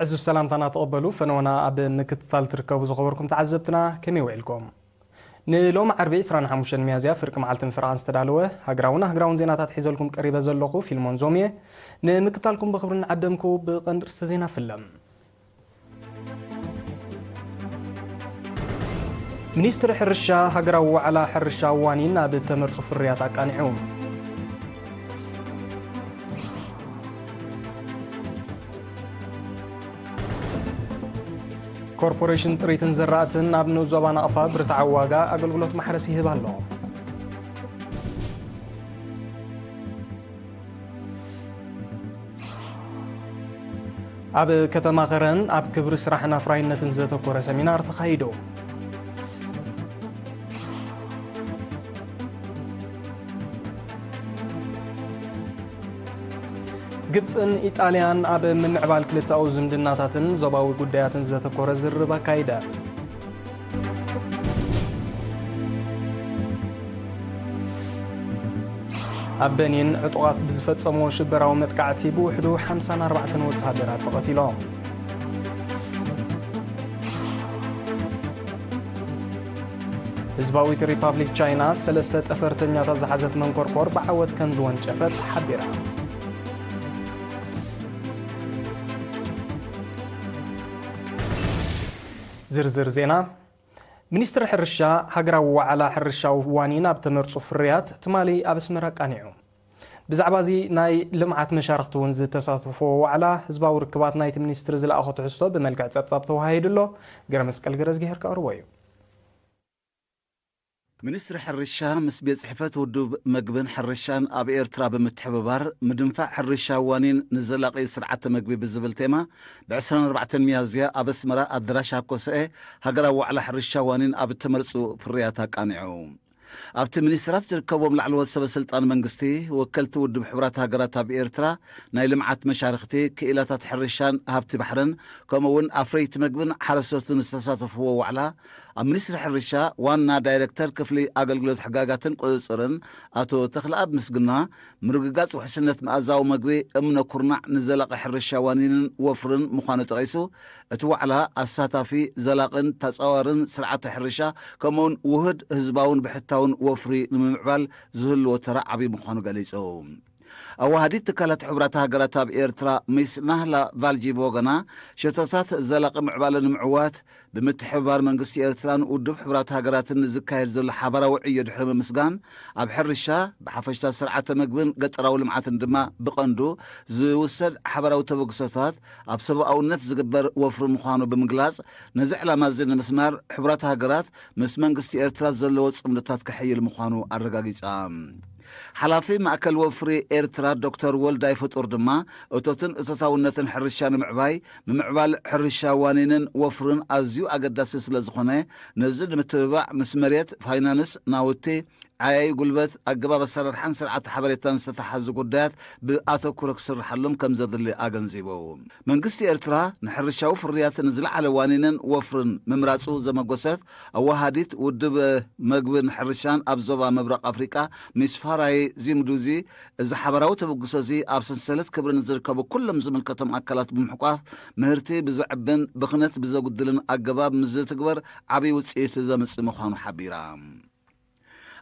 عز السلام تنا تقبلوا فنونا أب مكتثال تركبوا زخبركم تعذبتنا كم يوعلكم نلوم عربي إسران حموشن ميازيا فرق معلتن فرانس تدالوه هجراون زيناتات حيزولكم قريبة زلقوا في المنظومية نمكتالكم بخبرنا عدمكم بقندر سزينا فيلم منيستر حرشا هجراو على حرشا وانين بالتمر صفريات أكانعوم كوربوريشن تريتن زراتن ابنو زبانا أفا برتع واقع أقلقلوت محرسي هبالهم أب كتما غرن أب كبر سراحنا فراينة زيتو كورا سمينار تخايدو ግብፅን ኢጣሊያን ኣብ ምምዕባል ክልተኣው ዝምድናታትን ዞባዊ ጉዳያትን ዘተኮረ ዝርባ ካይደ ኣብ በኒን ዕጡቓት ብዝፈጸሞ ሽበራዊ መጥቃዕቲ ብውሕዱ 54 ወተሃደራት ተቐቲሎም ህዝባዊት ሪፓብሊክ ቻይና ሰለስተ ጠፈርተኛታት ዝሓዘት መንኮርኮር ብዓወት ከም ዝወንጨፈት ሓቢራ زرزر زينا منيستر حرشا هجراو على حرشا وانينا بتمرصو فريات تمالي أبسمرا قانعو بزعبازي ناي لمعات مشاركتون زي تصاطفو على حزباو ركبات نايت منيستر زي الأخو تحسو بملكات سبسابتو هايدلو قرمسكال قرز جهر كأرويو منستر حرشا مسبيت صحفات ودوب مقبن حرشان أب إيرترا بمتحببار مدنفع حرشا وانين نزلاقي سرعة مقبي بالزبل تيما بعسران 4 ميازيا أب اسمرا الدراشا كوسئي هقراو على حرشا وانين أب التمرسو في الرياتا قانعو أبت منسترات تركبوا ملعلوة سبا سلطان منقستي وكلت ودب حبرات هقراتا بإيرترا ناي لمعات مشارختي كإلاتات حرشان هابت بحرن كومون أفريت مقبن حرسوتن استساتفوا وعلا منستر حرشا وانا دايركتر كفلي أقلقلوت حقاقاتن قصرن أتو تخلق مسقنا مرققات وحسنة مأزاو مقوي أمنا كورنع نزلاق حرشا وانين وفرن مخانة غيسو اتوعلا الساتافي زلاقن تصورن سرعة حرشا كمون وهد هزباون بحتاون وفري نمعبال زهل وترعبي مخانة غليسو أوهدي تكالت حبراتها قراتها بإيرترا ميس نهلا فالجي بوغنا شتوتات زلاق معبال المعوات بمتحبار منقستي إيرتران ودب حبراتها قراتن زكاير زل حبرا وعيو دحرم مسقان أبحر الشا بحفشتا سرعة مقبن قطراو لمعاتن دما بقندو زوسد حبرا وتبقسوتات أبسبو أو النت زقبر وفر مخانو بمقلاز نزعلا مازين مسمار حبراتها قرات مس منقستي إيرترا زلوت امدتات كحي المخانو الرقاقيت حلافي مأكل وفري إيرترا دكتور والداي فطور دما أتوتن أتوتاونتن حرشان معبال حرشا وانينن وفرن أزيو أقداس سلزخونه نزد متبع مسمريت فاينانس ناوتي عاي قلبت أقباب السرحان سرعة حبريتان ستحز قدات بآتو كورك سرحلهم كم زد اللي أغنزيبو من قستي إرترا نحرشاو في الرياض نزل على وانينن وفرن ممراتو زمقوسات أو هاديت ودب مقبن حرشان أبزوبا مبرق أفريقيا مسفاراي زيمدوزي إذا حبراو تبقسوزي أبسنسلت كبر نزل كابو كلهم زمن كتم أكلات بمحقاف مهرتي بزعبن بخنت بزاقدلن أقباب مزيت كبر عبي وتسيس زمس مخانو حبيرام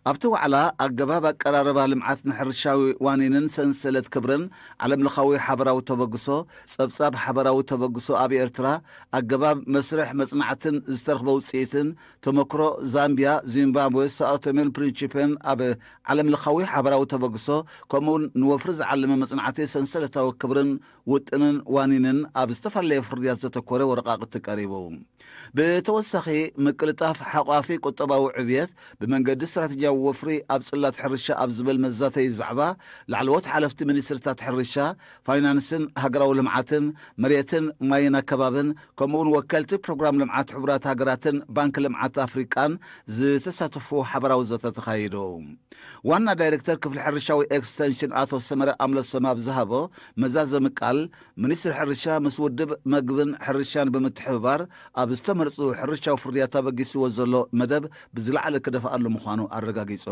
أبتو على أقباب قراربا لمعات نحرشاوي وانينن سنسلت كبرن على ملخاوي حبراو تبقسو سبساب حبراو تبقسو أبي إرترا أقباب مسرح مصنعتن استرخبو سيتن تمكرو زامبيا زيمبابوي ساوتومين برينشيبين أبي على ملخاوي حبراو تبقسو كمون نوفرز على مصنعتي سنسلتاو كبرن وطنن وانينن أب استفر لي فرديات زتكوري ورقاقة تقريبو بتوسخي مقلطاف حقافي قطباو عبيت بمنقد استراتيجيا وفري أبصلات حرشة أبزبل مزاتي زعبا لعلوات حلفت منسترات حرشة فاينانسن هقراو لمعاتن مريتن ماينا كبابن كمون وكالت بروغرام لمعات حبرات هقراتن بانك لمعات أفريقان زي تساتفو حبراو زتا تخايدو وانا دايركتر كفل حرشاوي اكستنشن آتو السمرة أمل السماب زهبو مزاز مقالة ብምቕጻል ሚኒስትሪ ሕርሻ ምስ ውድብ መግብን ሕርሻን ብምትሕብባር ኣብ ዝተመርጹ ሕርሻዊ ፍርያት ኣበጊስዎ ዘሎ መደብ ብዝለዓለ ክደፍኣሉ ምዃኑ ኣረጋጊጹ።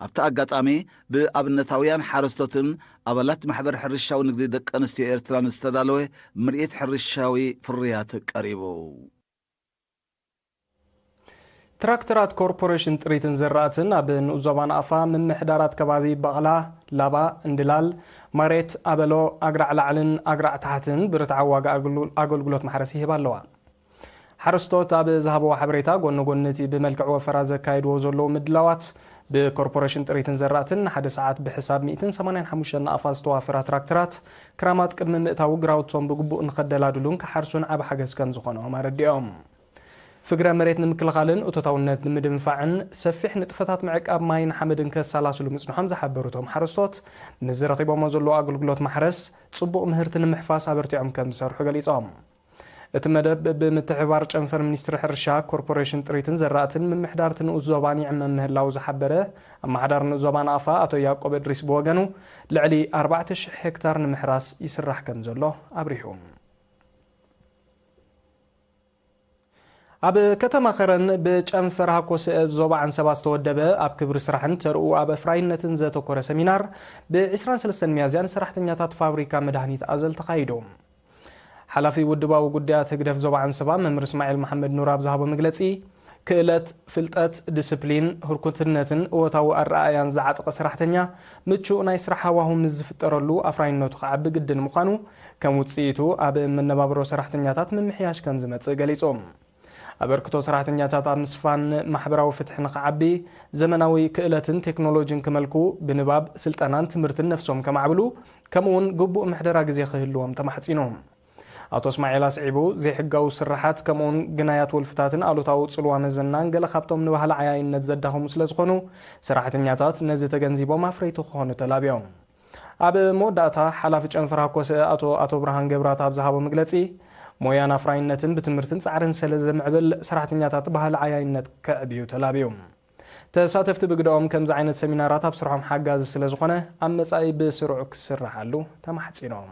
ኣብቲ ኣጋጣሚ ብኣብነታውያን ሓረስቶትን ኣባላት ማሕበር ሕርሻዊ ንግዲ ደቂ ኣንስትዮ ኤርትራን ዝተዳለወ ምርኢት ሕርሻዊ ፍርያት ቀሪቡ። ትራክተራት ኮርፖሬሽን ጥሪትን ዝራእትን ኣብ ንኡዞባን ኣፋ ምምሕዳራት ከባቢ በቕላ ላባ እንድላል መሬት ኣበሎ ኣግራዕ ላዕልን ኣግራዕ ታሕትን ብርትዓዊ ዋጋ ኣገልግሎት ማሕረስ ይህባ ኣለዋ። ሓረስቶት ኣብ ዝሃበዎ ሓበሬታ ጎኒ ጎንቲ ብመልክዕ ወፈራ ዘካይድዎ ዘለዉ ምድላዋት ብኮርፖሬሽን ጥሪትን ዘራእትን ሓደ ሰዓት ብሕሳብ 185 ኣፋ ዝተዋፈራ ትራክተራት ክራማት ቅድሚ ምእታዊ ግራውቶም ብግቡእ ንኸደላድሉን ክሓርሱን ዓብ ሓገዝ ከም ዝኾኖም ኣረዲኦም። ፍግረ መሬት ንምክልኻልን እቶታውነት ንምድንፋዕን ሰፊሕ ንጥፈታት ምዕቃብ ማይን ሓመድን ከሰላስሉ ምጽንሖም ዝሓበሩቶም ሓረስቶት ንዝረኺቦሞ ዘለዎ ኣገልግሎት ማሕረስ ጽቡቕ ምህርቲ ንምሕፋስ ኣበርቲዖም ከም ዝሰርሑ ገሊጾም። እቲ መደብ ብምትሕባር ጨንፈር ሚኒስትሪ ሕርሻ ኮርፖሬሽን ጥሪትን ዘራእትን ምምሕዳር ንኡስ ዞባን ይዕመም ምህላው ዝሓበረ ኣመሓዳር ንኡስ ዞባን ኣፋ ኣቶ ያዕቆብ እድሪስ ብወገኑ ልዕሊ 4000 ሄክታር ንምሕራስ ይስራሕ ከም ዘሎ ኣብሪሁ። ኣብ ከተማ ኸረን ብጨንፈር ሃኮስአ ዞባ ዓንሰባ ዝተወደበ ኣብ ክብሪ ስራሕን ተርኡ ኣብ ኣፍራይነትን ዘተኮረ ሰሚናር ብ23 ሚያዝያን ሰራሕተኛታት ፋብሪካ መድሃኒት ኣዘል ተኻይዱ። ሓላፊ ውድባዊ ጉዳያት ህግደፍ ዞባ ዓንሰባ መምህር እስማኤል መሐመድ ኑር ኣብ ዝሃቦ መግለጺ ክእለት፣ ፍልጠት፣ ዲስፕሊን፣ ህርኩትነትን እወታዊ ኣረኣያን ዝዓጠቐ ሰራሕተኛ ምቹእ ናይ ስራሕ ሃዋህው ምስ ዝፍጠረሉ ኣፍራይነቱ ከዓቢ ግድን ምዃኑ ከም ውፅኢቱ ኣብ መነባብሮ ሰራሕተኛታት ምምሕያሽ ከም ዝመጽእ ገሊጾም። ኣበርክቶ ሰራሕተኛታት ኣብ ምስፋን ማሕበራዊ ፍትሒ ንኽዓቢ ዘመናዊ ክእለትን ቴክኖሎጂን ክመልኩ ብንባብ ስልጠናን ትምህርትን ነፍሶም ከማዕብሉ ከምኡውን ግቡእ ምሕደራ ግዜ ክህልዎም ተማሕፂኖም። ኣቶ እስማኤል ኣስዒቡ ዘይሕጋዊ ስራሓት ከምኡውን ግናያት ወልፍታትን ኣሉታዊ ጽልዋ ነዘናን ገለ ካብቶም ንባህሊ ዓያይነት ዘዳኸሙ ስለ ዝኾኑ ሰራሕተኛታት ነዚ ተገንዚቦም ኣፍረይቲ ክኾኑ ተላብዮም። ኣብ መወዳእታ ሓላፊ ጨንፈር ሃኮስአ ኣቶ ብርሃን ገብራት ኣብ ዝሃቦ መግለጺ ሞያን ኣፍራይነትን ብትምህርትን ጻዕርን ስለ ዘምዕብል ሰራሕተኛታት ባህሊ ዓያይነት ከዕብዩ ተላብዮም። ተሳተፍቲ ብግድኦም ከምዚ ዓይነት ሰሚናራት ኣብ ስርሖም ሓጋዚ ስለ ዝኾነ ኣብ መጻኢ ብስሩዕ ክስራሓሉ ተማሕፂኖም።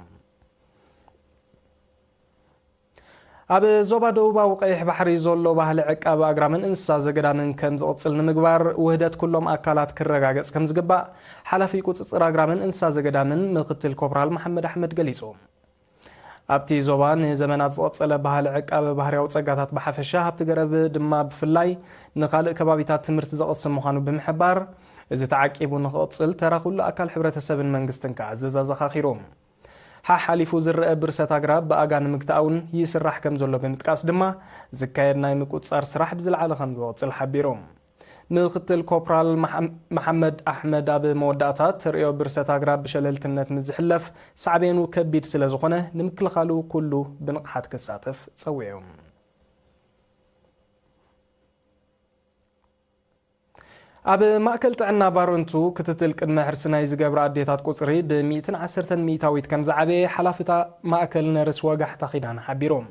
ኣብ ዞባ ደቡባዊ ቀይሕ ባሕሪ ዘሎ ባህሊ ዕቃብ ኣግራምን እንስሳ ዘገዳምን ከም ዝቕጽል ንምግባር ውህደት ኩሎም ኣካላት ክረጋገጽ ከም ዝግባእ ሓላፊ ቁጽጽር ኣግራምን እንስሳ ዘገዳምን ምክትል ኮብራል መሐመድ ኣሕመድ ገሊጹ። ኣብቲ ዞባ ንዘመናት ዝቐጸለ ባህሊ ዕቃብ ባህርያዊ ጸጋታት ብሓፈሻ ሃብቲ ገረብ ድማ ብፍላይ ንኻልእ ከባቢታት ትምህርቲ ዘቕስም ምዃኑ ብምሕባር እዚ ተዓቂቡ ንኽቕጽል ተራኹሉ ኣካል ሕብረተሰብን መንግስትን ክዓዘዝ ኣዘኻኺሩ። ሓሊፉ ዝርአ ብርሰት ኣግራብ ብኣጋን ንምግታውን ይስራሕ ከም ዘሎ ብምጥቃስ ድማ ዝካየድ ናይ ምቁጻር ስራሕ ብዝለዓለ ከም ዝቕጽል ሓቢሩ። ምክትል ኮፕራል መሐመድ ኣሕመድ ኣብ መወዳእታ ተርእዮ ብርሰት ኣግራብ ብሸለልትነት ምዝሕለፍ ሳዕቤኑ ከቢድ ስለ ዝኾነ ንምክልኻሉ ኩሉ ብንቕሓት ክሳተፍ ፀዊዑ። ኣብ ማእከል ጥዕና ባሮንቱ ክትትል ቅድመ ሕርሲ ናይ ዝገብራ ኣዴታት ቁፅሪ ብ110 ሚእታዊት ከም ዝዓበየ ሓላፊታ ማእከል ነርስ ወጋሕታ ኺዳን ሓቢሮም።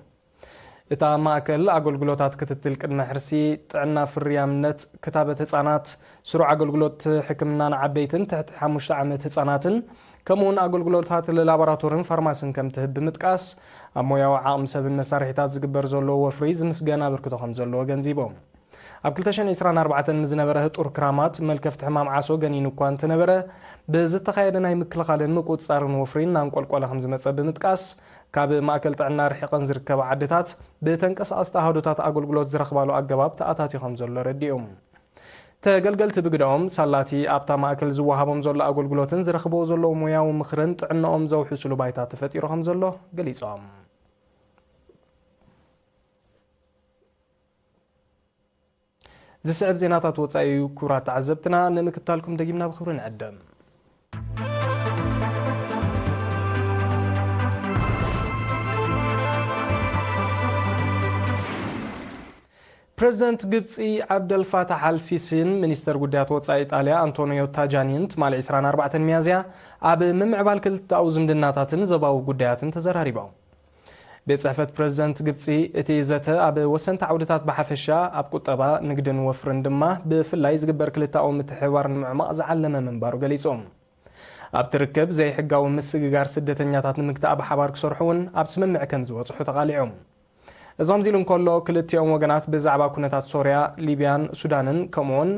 እታ ማእከል ኣገልግሎታት ክትትል ቅድመ ሕርሲ ጥዕና ፍርያምነት ክታበት ህፃናት ስሩዕ ኣገልግሎት ሕክምናን ዓበይትን ትሕቲ 5 ዓመት ህፃናትን ከምኡውን ኣገልግሎታት ላቦራቶርን ፋርማስን ከም ትህብ ብምጥቃስ ኣብ ሞያዊ ዓቕሚ ሰብን መሳርሒታት ዝግበር ዘለዎ ወፍሪ ዝምስገና ኣበርክቶ ከም ዘለዎ ገንዚቦም። ኣብ 2024 ምዝነበረ ህጡር ክራማት መልከፍቲ ሕማም ዓሶ ገኒኑ እኳ እንትነበረ ብዝተኻየደ ናይ ምክልኻልን ምቁፅፃርን ወፍሪን ናንቆልቆለ ከም ዝመፀ ብምጥቃስ ካብ ማእከል ጥዕና ርሒቐን ዝርከባ ዓድታት ብተንቀሳቐስቲ ኣሃዶታት ኣገልግሎት ዝረኽባሉ ኣገባብ ተኣታትዩ ከም ዘሎ ረዲኦም። ተገልገልቲ ብግድኦም ሳላቲ ኣብታ ማእከል ዝወሃቦም ዘሎ ኣገልግሎትን ዝረኽብዎ ዘለዉ ሞያዊ ምኽርን ጥዕንኦም ዘውሕስሉ ባይታ ተፈጢሩ ከም ዘሎ ገሊፆም። ዝስዕብ ዜናታት ወፃኢ ክቡራት ተዓዘብትና ንምክታልኩም ደጊምና ብክብሪ ንዕደም። ፕሬዚደንት ግብፂ ዓብደልፋታሕ አልሲሲን ሚኒስተር ጉዳያት ወፃኢ ኢጣልያ አንቶኒዮ ታጃኒን ትማል 24 ሚያዝያ ኣብ ምምዕባል ክልተኣው ዝምድናታትን ዞባዊ ጉዳያትን ተዘራሪቦም። ቤት ጽሕፈት ፕሬዚደንት ግብፂ እቲ ዘተ ኣብ ወሰንቲ ዓውድታት ብሓፈሻ ኣብ ቁጠባ ንግድን ወፍርን ድማ ብፍላይ ዝግበር ክልተኣው ምትሕብባር ንምዕማቕ ዝዓለመ ምንባሩ ገሊፆም። ኣብ ትርክብ ዘይሕጋዊ ምስግጋር ስደተኛታት ንምክታእ ብሓባር ክሰርሑን ኣብ ስምምዕ ከም ዝወጽሑ ተቓሊዖም እዞም ዚሉን ከሎ ክልቲኦም ወገናት ብዛዕባ ኩነታት ሶርያ ሊብያን ሱዳንን ከምኡውን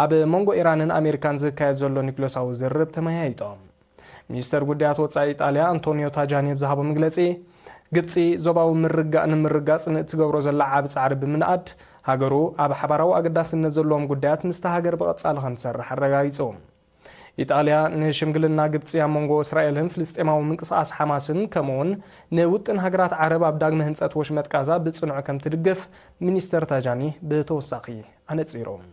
ኣብ መንጎ ኢራንን ኣሜሪካን ዝካየድ ዘሎ ኒክሎሳዊ ዝርብ ተመያይጦም ሚኒስተር ጉዳያት ወጻኢ ኢጣልያ አንቶኒዮ ታጃኒ ብዝሃቦ መግለጺ ግብጺ ዞባዊ ምርጋእ ንምርጋጽ ንእትገብሮ ዘላ ዓብ ጻዕሪ ብምንኣድ ሃገሩ ኣብ ሓባራዊ ኣገዳስነት ዘለዎም ጉዳያት ምስታ ሃገር ብቐጻሊ ከም ትሰርሕ ኣረጋጊጹ ኢጣልያ ንሽምግልና ግብጺ ኣብ መንጎ እስራኤልን ፍልስጤማዊ ምንቅስቓስ ሓማስን ከምኡውን ንውጥን ሃገራት ዓረብ ኣብ ዳግመ ህንጸት ወሽመጥ ጋዛ ብጽኑዕ ከም ትድግፍ ሚኒስተር ታጃኒ ብተወሳኺ ኣነጺሮም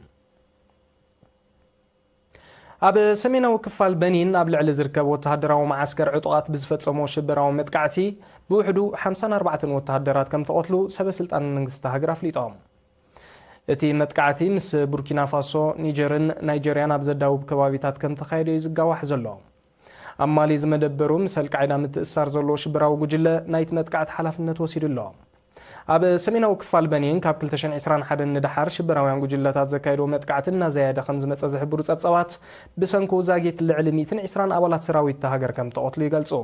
ኣብ ሰሜናዊ ክፋል በኒን ኣብ ልዕሊ ዝርከብ ወተሃደራዊ ማዓስከር ዕጡቓት ብዝፈጸሞ ሽብራዊ መጥቃዕቲ ብውሕዱ 54 ወተሃደራት ከም ተቐትሉ ሰበስልጣን መንግስቲ ሃገር ኣፍሊጦም እቲ መጥቃዕቲ ምስ ቡርኪና ፋሶ ኒጀርን ናይጀርያን ኣብ ዘዳውብ ከባቢታት ከም ተኻይደ ይዝጋዋሕ ዘሎ ኣብ ማሊ ዝመደበሩ ምስ አልቃዒዳ ምትእስሳር ዘሎ ሽብራዊ ጉጅለ ናይቲ መጥቃዕቲ ሓላፍነት ወሲዱ ኣሎ ኣብ ሰሜናዊ ክፋል በኒን ካብ 2021 ንድሓር ሽብራውያን ጉጅለታት ዘካየደው መጥቃዕቲ እናዘያደ ከም ዝመጸ ዝሕብሩ ጸብጻባት ብሰንኩ ዛጊት ልዕሊ 120 ኣባላት ሰራዊት ሃገር ከም ተቐትሉ ይገልጹ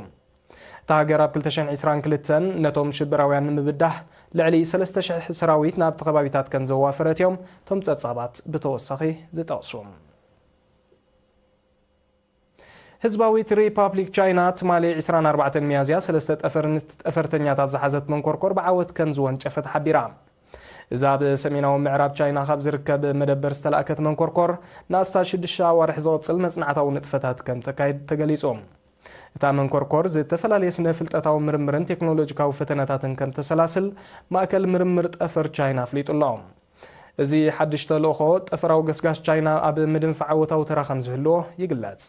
እታ ሃገር ኣብ 2022 ነቶም ሽብራውያን ንምብዳህ ልዕሊ 3000 ሰራዊት ናብቲ ከባቢታት ከም ዘዋፈረት እዮም እቶም ጸብጻባት ብተወሳኺ ዝጠቕሱ ህዝባዊት ሪፓብሊክ ቻይና ትማሊ 24 ሚያዝያ 3 ጠፈርተኛታት ዝሓዘት መንኮርኮር ብዓወት ከም ዝወንጨፈት ሓቢራ እዛ ኣብ ሰሜናዊ ምዕራብ ቻይና ካብ ዝርከብ መደበር ዝተላእከት መንኮርኮር ንኣስታት 6 ኣዋርሕ ዝቕጽል መጽናዕታዊ ንጥፈታት ከም ተካይድ ተገሊጹ እታ መንኮርኮር ዝተፈላለየ ስነ ፍልጠታዊ ምርምርን ቴክኖሎጂካዊ ፈተነታትን ከም ተሰላስል ማእከል ምርምር ጠፈር ቻይና ኣፍሊጡ ኣሎ እዚ ሓድሽ ተልእኾ ጠፈራዊ ገስጋስ ቻይና ኣብ ምድንፋዕ ዓወታዊ ተራ ከም ዝህልዎ ይግለጽ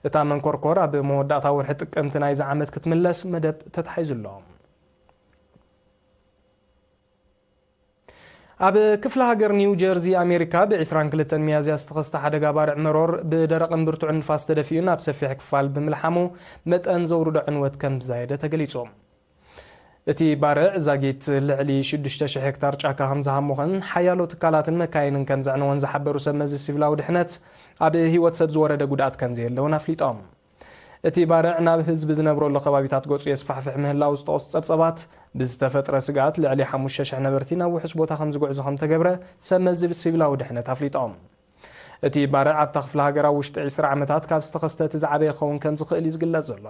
እታ መንኮርኮር ኣብ መወዳእታ ወርሒ ጥቅምቲ ናይዚ ዓመት ክትምለስ መደብ ተታሒዙ ኣሎ ኣብ ክፍለ ሃገር ኒው ጀርዚ ኣሜሪካ ብ22 ሚያዝያ ዝተኸስተ ሓደጋ ባርዕ መሮር ብደረቕን ብርቱዕን ንፋስ ተደፊኡ ናብ ሰፊሕ ክፋል ብምልሓሙ መጠን ዘውርዶ ዕንወት ከም ዝዛየደ ተገሊጹ እቲ ባርዕ ዛጊት ልዕሊ 6000 ሄክታር ጫካ ከም ዝሃሙኽን ሓያሎ ትካላትን መካይንን ከም ዘዕነወን ዝሓበሩ ሰብ መዚ ሲቪላዊ ድሕነት ኣብ ህይወት ሰብ ዝወረደ ጉድኣት ከም ዘየለውን ኣፍሊጦም እቲ ባርዕ ናብ ህዝቢ ዝነብረሉ ከባቢታት ገጹ የስፋሕፍሕ ምህላው ዝተቐሱ ጸብጻባት ብዝተፈጥረ ስጋት ልዕሊ 5,000 ነበርቲ ናብ ውሕስ ቦታ ከም ዝጉዕዙ ከም ተገብረ ሰብ መዚ ሲቪላዊ ድሕነት ኣፍሊጦም እቲ ባርዕ ኣብታ ክፍለ ሃገራዊ ውሽጢ 20 ዓመታት ካብ ዝተኸስተ እቲ ዝዓበየ ክኸውን ከም ዝኽእል እዩ ዝግለጽ ዘሎ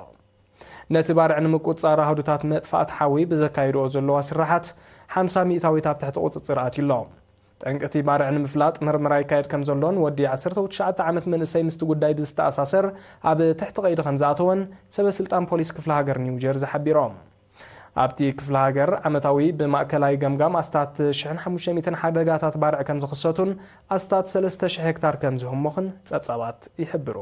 ነቲ ባርዕ ንምቁፅጻር ኣህዱታት መጥፋእቲ ሓዊ ብዘካይድኦ ዘለዋ ስራሓት 50 ሚእታዊት ኣብ ትሕቲ ቁፅፅር ኣትዩሎ ጠንቅቲ ባርዕ ንምፍላጥ ምርመራ ይካየድ ከም ዘሎን ወዲ 19 ዓመት መንእሰይ ምስቲ ጉዳይ ብዝተኣሳሰር ኣብ ትሕቲ ቀይዲ ከም ዝኣተወን ሰበስልጣን ፖሊስ ክፍለ ሃገር ኒው ጀርዚ ሓቢሮም ኣብቲ ክፍለ ሃገር ዓመታዊ ብማእከላይ ገምጋም ኣስታት 1500 ሓደጋታት ባርዕ ከም ዝኽሰቱን ኣስታት 3000 ሄክታር ከም ዝህሞኽን ጸብጻባት ይሕብሩ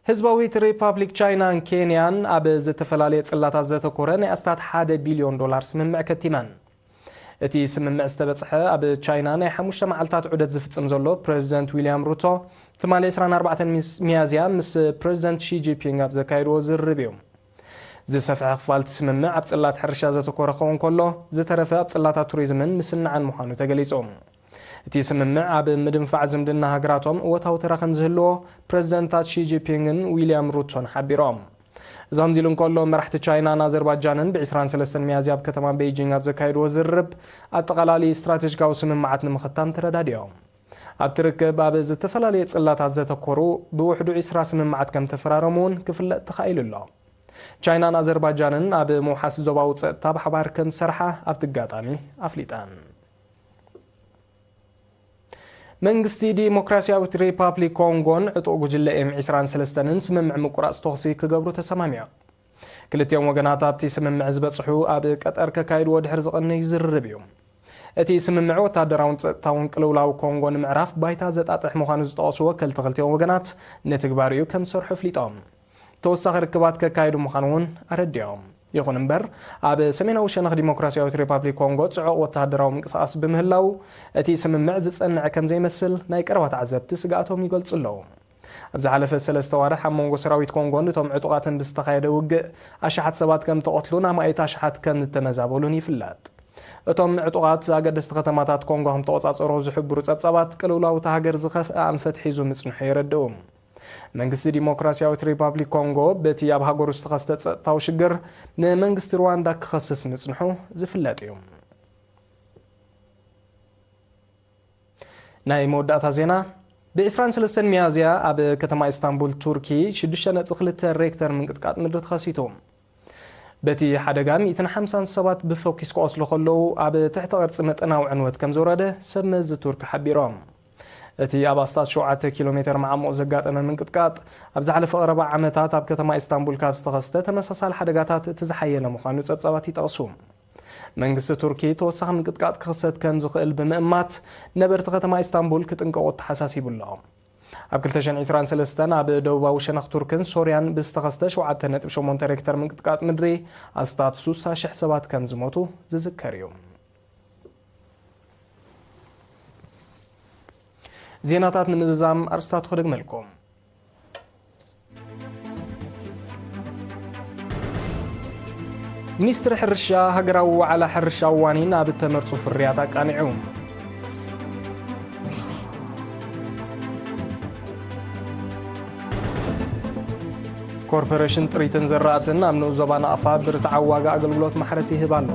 ህዝባዊት ሪፓብሊክ ቻይናን ኬንያን ኣብ ዝተፈላለየ ጽላታት ዘተኮረ ናይ ኣስታት $1 ቢልዮን ስምምዕ ከቲመን እቲ ስምምዕ ዝተበጽሐ ኣብ ቻይና ናይ 5 መዓልታት ዑደት ዝፍጽም ዘሎ ፕሬዚደንት ዊልያም ሩቶ ትማሊ 24 ሚያዝያ ምስ ፕሬዚደንት ሺ ጂንፒንግ ኣብ ዘካየድዎ ዝርርብ እዩ ዝሰፍሐ ክፋልቲ ስምምዕ ኣብ ጽላት ሕርሻ ዘተኮረ ክኸውን ከሎ ዝተረፈ ኣብ ጽላታት ቱሪዝምን ምስናዕን ምዃኑ ተገሊጹ እቲ ስምምዕ ኣብ ምድንፋዕ ዝምድና ሃገራቶም እወታዊ ተራ ከም ዝህልዎ ፕሬዚደንታት ሺ ጂንፒንግን ዊልያም ሩቶን ሓቢሮም እዞም ዚሉን ከሎ መራሕቲ ቻይናን ኣዘርባይጃንን ብ23 ሚያዝያ ኣብ ከተማ ቤይጂንግ ኣብ ዘካየድዎ ዝርርብ ኣጠቓላሊ ስትራቴጂካዊ ስምምዓት ንምኽታም ተረዳድዮም ኣብ ትርክብ ኣብ ዝተፈላለየ ጽላታት ዘተኮሩ ብውሕዱ 20 ስምምዓት ከም ተፈራረሙን ክፍለጥ ተኻኢሉ ኣሎ ቻይናን ኣዘርባይጃንን ኣብ ምውሓስ ዞባዊ ፀጥታ ብሓባር ከም ዝሰርሓ ኣብቲ ኣጋጣሚ ኣፍሊጠን መንግስቲ ዲሞክራሲያዊት ሪፓብሊክ ኮንጎን ዕጡቕ ጉጅለ M23ን ስምምዕ ምቁራጽ ተኽሲ ክገብሩ ተሰማሚዖም ክልቲኦም ወገናት ኣብቲ ስምምዕ ዝበጽሑ ኣብ ቀጠር ከካይድዎ ድሕሪ ዝቐነዩ ዝርርብ እዩ እቲ ስምምዕ ወታደራውን ጸጥታውን ቅልውላው ኮንጎ ንምዕራፍ ባይታ ዘጣጥሕ ምዃኑ ዝጠቐሱ ወከልቲ ክልቲኦም ወገናት ንትግባር እዩ ከም ዝሰርሑ ኣፍሊጦም ተወሳኺ ርክባት ከካይዱ ምዃኑ እውን ኣረዲኦም ይኹን እምበር ኣብ ሰሜናዊ ሸነኽ ዲሞክራሲያዊት ሪፓብሊክ ኮንጎ ጽዑቕ ወታደራዊ ምንቅስቓስ ብምህላው እቲ ስምምዕ ዝጸንዕ ከም ዘይመስል ናይ ቀረባ ተዓዘብቲ ስጋኣቶም ይገልጹ ኣለዉ ኣብ ዝሓለፈ 3 ዋርሕ ኣብ መንጎ ሰራዊት ኮንጎን እቶም ዕጡቓትን ብዝተኻየደ ውግእ ኣሽሓት ሰባት ከም ተቐትሉን ኣማኢት ኣሽሓት ከም ዝተመዛበሉን ይፍለጥ እቶም ዕጡቃት ኣገደስቲ ከተማታት ኮንጎ ከም ተቆጻጸሩ ዝሕብሩ ጸብጻባት ቅልውላው ሃገር ዝኸፍአ ኣንፈት ሒዙ ምጽንሑ ይረድኡ መንግስቲ ዲሞክራሲያዊት ሪፓብሊክ ኮንጎ በቲ ኣብ ሃገር ውስጥ ተኸስተ ጸጥታዊ ሽግር ንመንግስቲ ሩዋንዳ ክኸስስ ምጽንሑ ዝፍለጥ እዩ ናይ መወዳእታ ዜና ب23 ميازيا ኣብ ከተማ ኢስታንቡል ቱርኪ 6.2 ሬክተር ምንቅጥቃጥ ምድሪ ተኸሲቱ በቲ ሓደጋ 150 ሰባት ብፎኪስ ቆስሉ ከለዉ ኣብ ትሕቲ ቅርጺ መጠናዊ ዕንወት ከም ዝወረደ ሰብ መዚ ቱርክ ሓቢሮም እቲ ኣብ ኣስታት 7 ኪሎሜትር ማዕሙቕ ዘጋጠመ ምንቅጥቃጥ ኣብ ዝሓለፈ ቀረባ ዓመታት ኣብ ከተማ ኢስታንቡል ካብ ዝተኸስተ ተመሳሳሊ ሓደጋታት እቲ ዝሓየለ ምዃኑ ጸብጻባት ይጠቕሱ መንግስቲ ቱርኪ ተወሳኺ ምንቅጥቃጥ ክኽሰት ከም ዝኽእል ብምእማት ነበርቲ ከተማ ኢስታንቡል ክጥንቀቑ ተሓሳሲቡ ኣሎ ኣብ 2023 ኣብ ደቡባዊ ሸነኽ ቱርክን ሶርያን ብዝተኸስተ 7.8 ሬክተር ምንቅጥቃጥ ምድሪ ኣስታት 60,000 ሰባት ከም ዝሞቱ ዝዝከር እዩ ዜናታት ንምዝዛም ኣርስታቱ ክደግመልኩም ሚኒስትር ሕርሻ ሃገራዊ ዋዕላ ሕርሻ ዋኒን ኣብ ተመርጹ ፍርያት ኣቃኒዑ ኮርፖሬሽን ጥሪትን ዘራእትን ኣብ ንኡ ዞባ ናቕፋ ብርትዓዊ ዋጋ ኣገልግሎት ማሕረስ ይህብ ኣሎ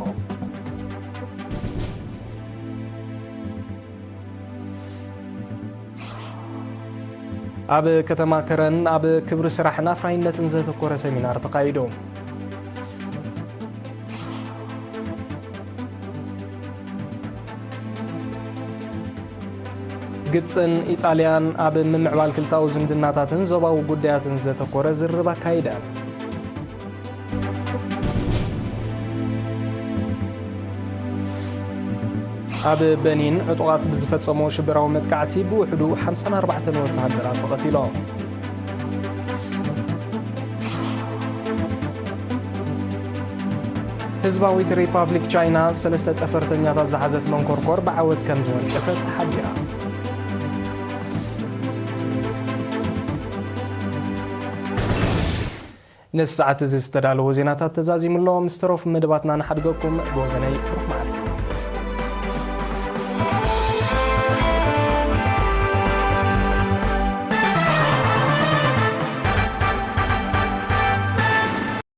ኣብ ከተማ ከረን ኣብ ክብሪ ስራሕን ኣፍራይነትን ዘተኮረ ሰሚናር ተኻይዱ ግብፅን ኢጣልያን ኣብ ምምዕባል ክልታዊ ዝምድናታትን ዞባዊ ጉዳያትን ዘተኮረ ዝርባ ካይዳ ኣብ በኒን ዕጡቃት ብዝፈጸሞ ሽብራዊ መጥቃዕቲ ብውሕዱ 54 ወተሃደራት ተቐቲሎም ህዝባዊት ሪፓብሊክ ቻይና 3 ጠፈርተኛታት ዝሓዘት መንኮርኮር ብዓወት ከም ዝወንጨፈት ሓቢራ نس ساعات زي استدالو زيناتات تزازي ملو مستروف مدباتنا نحدقكم بوغني رحمات